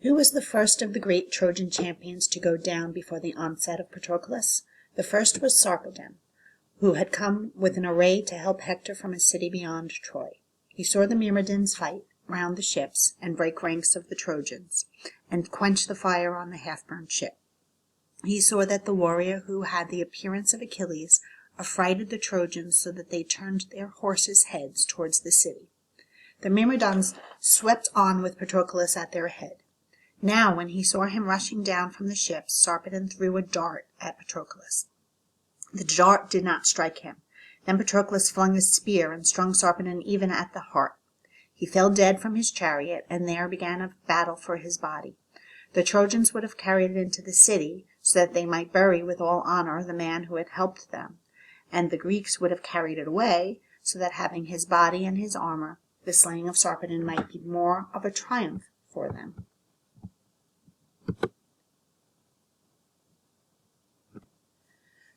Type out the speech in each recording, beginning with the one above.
Who was the first of the great Trojan champions to go down before the onset of Patroclus? The first was Sarpedon, who had come with an array to help Hector from a city beyond Troy. He saw the Myrmidons fight round the ships and break ranks of the Trojans, and quench the fire on the half-burned ship. He saw that the warrior who had the appearance of Achilles affrighted the Trojans so that they turned their horses' heads towards the city. The Myrmidons swept on with Patroclus at their head. Now, when he saw him rushing down from the ships, Sarpedon threw a dart at Patroclus. The dart did not strike him. Then Patroclus flung a spear and struck Sarpedon even at the heart. He fell dead from his chariot, and there began a battle for his body. The Trojans would have carried it into the city, so that they might bury with all honor the man who had helped them, and the Greeks would have carried it away, so that having his body and his armor, the slaying of Sarpedon might be more of a triumph for them.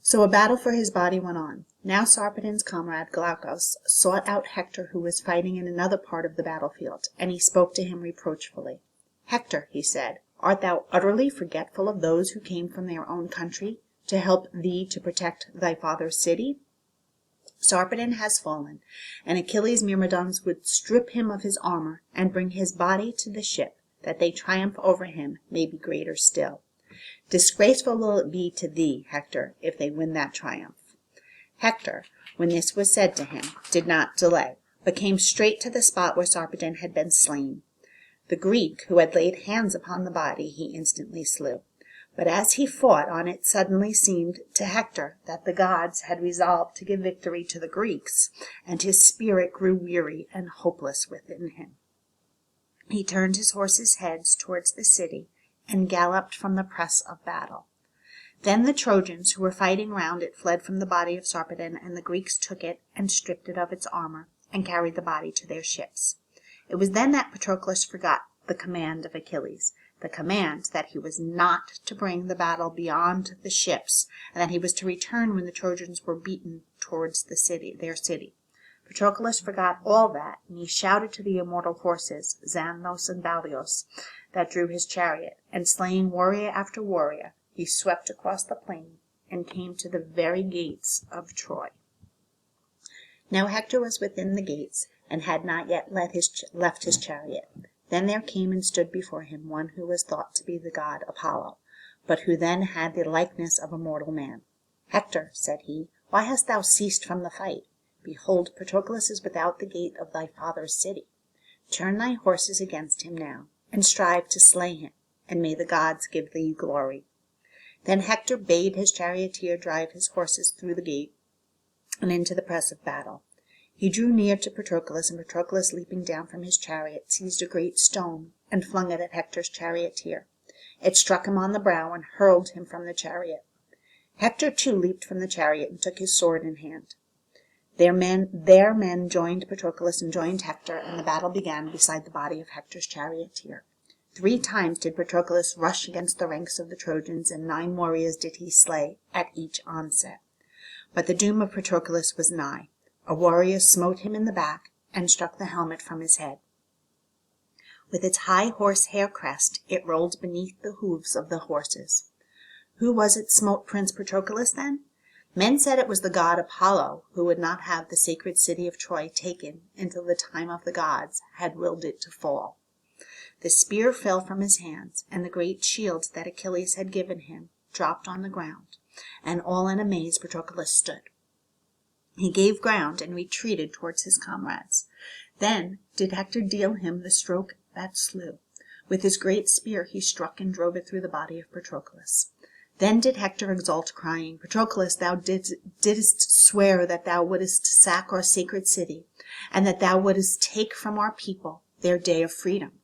So a battle for his body went on. Now Sarpedon's comrade Glaucus sought out Hector, who was fighting in another part of the battlefield, and he spoke to him reproachfully. "Hector," he said, "art thou utterly forgetful of those who came from their own country to help thee to protect thy father's city? Sarpedon has fallen, and Achilles' Myrmidons would strip him of his armor and bring his body to the ship, that they triumph over him may be greater still. Disgraceful will it be to thee, Hector, if they win that triumph." Hector, when this was said to him, did not delay, but came straight to the spot where Sarpedon had been slain. The Greek, who had laid hands upon the body, he instantly slew. But as he fought, on it suddenly seemed to Hector that the gods had resolved to give victory to the Greeks, and his spirit grew weary and hopeless within him. He turned his horses' heads towards the city, and galloped from the press of battle. Then the Trojans, who were fighting round it, fled from the body of Sarpedon, and the Greeks took it and stripped it of its armor, and carried the body to their ships. It was then that Patroclus forgot the command of Achilles, the command that he was not to bring the battle beyond the ships, and that he was to return when the Trojans were beaten towards their city. Patroclus forgot all that, and he shouted to the immortal horses, Xanthos and Balios, that drew his chariot, and slaying warrior after warrior, he swept across the plain and came to the very gates of Troy. Now Hector was within the gates, and had not yet left his chariot. Then there came and stood before him one who was thought to be the god Apollo, but who then had the likeness of a mortal man. "Hector," said he, "why hast thou ceased from the fight? Behold, Patroclus is without the gate of thy father's city. Turn thy horses against him now, and strive to slay him, and may the gods give thee glory." Then Hector bade his charioteer drive his horses through the gate and into the press of battle. He drew near to Patroclus, and Patroclus, leaping down from his chariot, seized a great stone and flung it at Hector's charioteer. It struck him on the brow and hurled him from the chariot. Hector too leaped from the chariot and took his sword in hand. Their men joined Patroclus and joined Hector, and the battle began beside the body of Hector's charioteer. 3 times did Patroclus rush against the ranks of the Trojans, and 9 warriors did he slay at each onset. But the doom of Patroclus was nigh. A warrior smote him in the back and struck the helmet from his head. With its high horsehair crest it rolled beneath the hoofs of the horses. Who was it smote Prince Patroclus then? Men said it was the god Apollo, who would not have the sacred city of Troy taken until the time of the gods had willed it to fall. The spear fell from his hands, and the great shield that Achilles had given him dropped on the ground, and all in amaze Patroclus stood. He gave ground and retreated towards his comrades. Then did Hector deal him the stroke that slew. With his great spear he struck and drove it through the body of Patroclus. Then did Hector exult, crying, "Patroclus, thou didst swear that thou wouldest sack our sacred city, and that thou wouldest take from our people their day of freedom.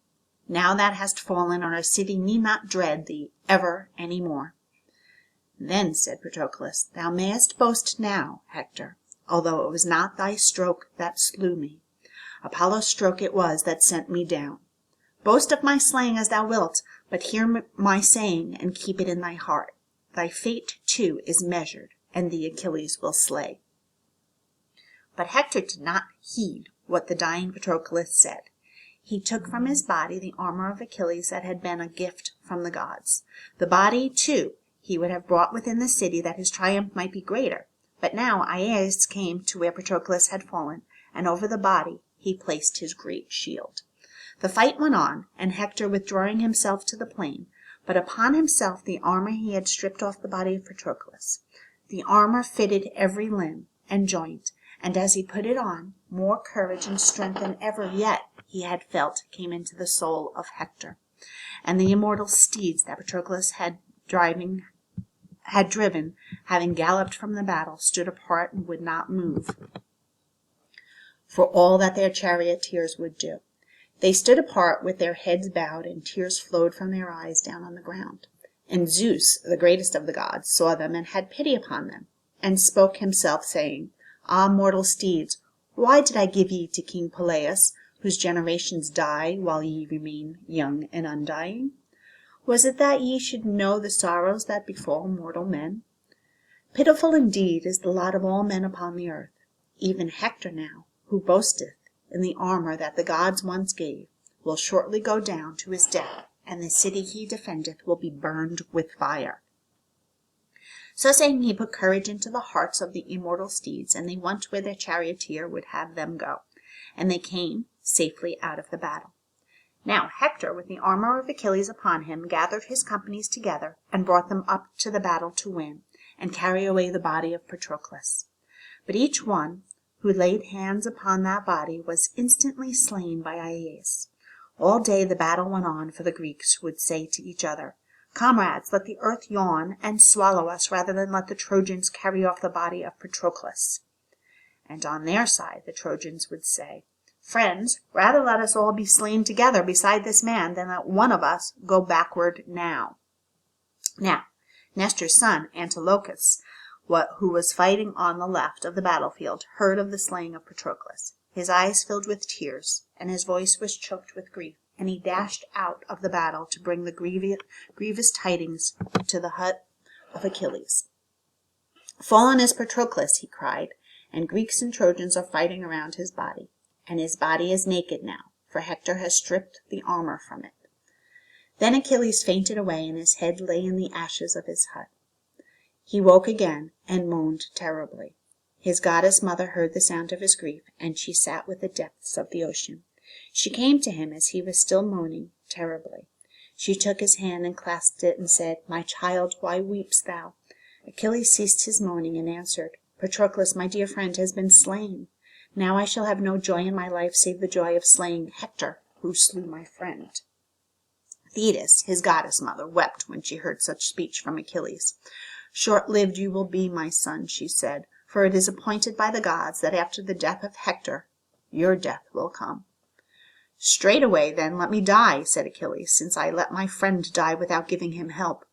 Now that hast fallen, our city need not dread thee ever any more." Then said Patroclus, "Thou mayest boast now, Hector, although it was not thy stroke that slew me. Apollo's stroke it was that sent me down. Boast of my slaying as thou wilt, but hear my saying and keep it in thy heart. Thy fate, too, is measured, and thee Achilles will slay." But Hector did not heed what the dying Patroclus said. he took from his body the armor of Achilles that had been a gift from the gods. The body, too, he would have brought within the city that his triumph might be greater. But now Aeneas came to where Patroclus had fallen, and over the body he placed his great shield. The fight went on, and Hector withdrawing himself to the plain, but upon himself the armor he had stripped off the body of Patroclus. The armor fitted every limb and joint, and as he put it on, more courage and strength than ever yet he had felt came into the soul of Hector. And the immortal steeds that Patroclus had driven, having galloped from the battle, stood apart and would not move, for all that their charioteers would do. They stood apart with their heads bowed, and tears flowed from their eyes down on the ground. And Zeus, the greatest of the gods, saw them and had pity upon them, and spoke himself, saying, Ah, mortal steeds, why did I give ye to King Peleus, whose generations die while ye remain young and undying? Was it that ye should know the sorrows that befall mortal men? Pitiful indeed is the lot of all men upon the earth. Even Hector now, who boasteth in the armor that the gods once gave, will shortly go down to his death, and the city he defendeth will be burned with fire. So saying, he put courage into the hearts of the immortal steeds, and they went where their charioteer would have them go, and they came safely out of the battle. Now Hector, with the armor of Achilles upon him, gathered his companies together, and brought them up to the battle to win, and carry away the body of Patroclus. But each one who laid hands upon that body was instantly slain by Aeneas. All day the battle went on, for the Greeks would say to each other, Comrades, let the earth yawn and swallow us rather than let the Trojans carry off the body of Patroclus. And on their side the Trojans would say, Friends, rather let us all be slain together beside this man than let one of us go backward now. Now, Nestor's son, Antilochus, who was fighting on the left of the battlefield, heard of the slaying of Patroclus. His eyes filled with tears, and his voice was choked with grief, and he dashed out of the battle to bring the grievous tidings to the hut of Achilles. Fallen is Patroclus, he cried, and Greeks and Trojans are fighting around his body. And his body is naked now, for Hector has stripped the armor from it. Then Achilles fainted away, and his head lay in the ashes of his hut. He woke again, and moaned terribly. His goddess mother heard the sound of his grief, and she sat with the depths of the ocean. She came to him as he was still moaning terribly. She took his hand and clasped it, and said, My child, why weepst thou? Achilles ceased his moaning, and answered, Patroclus, my dear friend, has been slain. Now I shall have no joy in my life save the joy of slaying Hector, who slew my friend. Thetis, his goddess mother, wept when she heard such speech from Achilles. Short-lived you will be, my son, she said, for it is appointed by the gods that after the death of Hector, your death will come. Straightway, then, let me die, said Achilles, since I let my friend die without giving him help.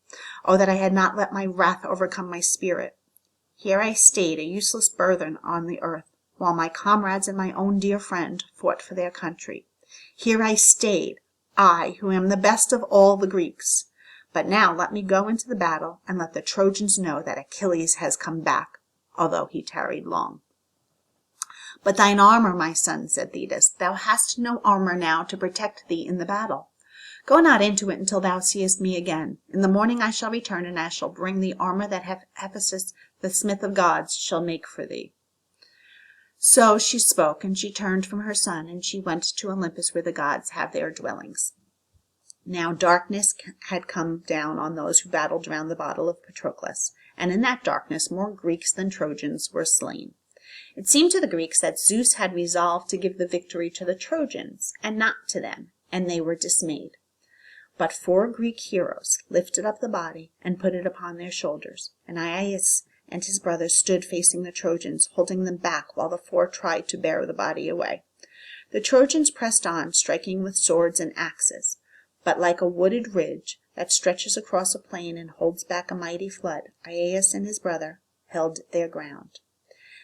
Oh, that I had not let my wrath overcome my spirit. Here I stayed, a useless burthen on the earth, while my comrades and my own dear friend fought for their country. Here I stayed, I, who am the best of all the Greeks. But now let me go into the battle, and let the Trojans know that Achilles has come back, although he tarried long. But thine armor, my son, said Thetis, thou hast no armor now to protect thee in the battle. Go not into it until thou seest me again. In the morning I shall return, and I shall bring the armor that Hephaestus, the smith of gods, shall make for thee. So she spoke, and she turned from her son, and she went to Olympus, where the gods have their dwellings. Now darkness had come down on those who battled round the body of Patroclus, and in that darkness more Greeks than Trojans were slain. It seemed to the Greeks that Zeus had resolved to give the victory to the Trojans, and not to them, and they were dismayed. But 4 Greek heroes lifted up the body and put it upon their shoulders, and Aeneas and his brothers stood facing the Trojans, holding them back while the 4 tried to bear the body away. The Trojans pressed on, striking with swords and axes, but like a wooded ridge that stretches across a plain and holds back a mighty flood, Aeneas and his brother held their ground.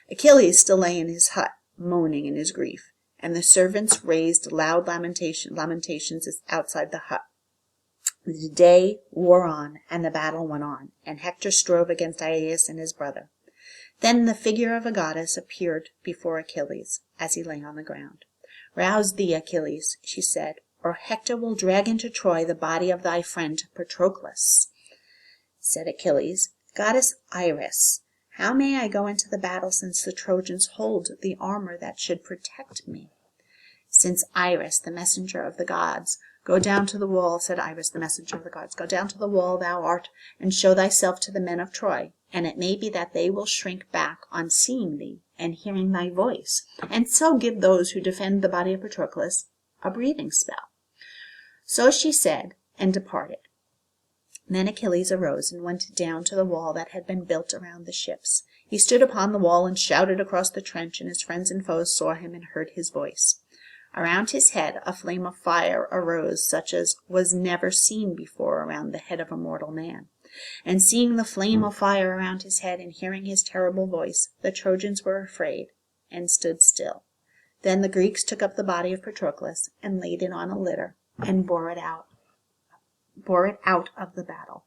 Achilles still lay in his hut, moaning in his grief, and the servants raised loud lamentations outside the hut. The day wore on, and the battle went on, and Hector strove against Aeneas and his brother. Then the figure of a goddess appeared before Achilles as he lay on the ground. Rouse thee, Achilles, she said, or Hector will drag into Troy the body of thy friend Patroclus. Said Achilles, Goddess Iris, how may I go into the battle since the Trojans hold the armor that should protect me? Since Iris, the messenger of the gods, go down to the wall, said Iris, the messenger of the gods, go down to the wall thou art, and show thyself to the men of Troy, and it may be that they will shrink back on seeing thee and hearing thy voice, and so give those who defend the body of Patroclus a breathing spell. So she said, and departed. Then Achilles arose and went down to the wall that had been built around the ships. He stood upon the wall and shouted across the trench, and his friends and foes saw him and heard his voice. Around his head a flame of fire arose, such as was never seen before around the head of a mortal man. And seeing the flame of fire around his head and hearing his terrible voice, the Trojans were afraid and stood still. Then the Greeks took up the body of Patroclus and laid it on a litter and bore it out of the battle.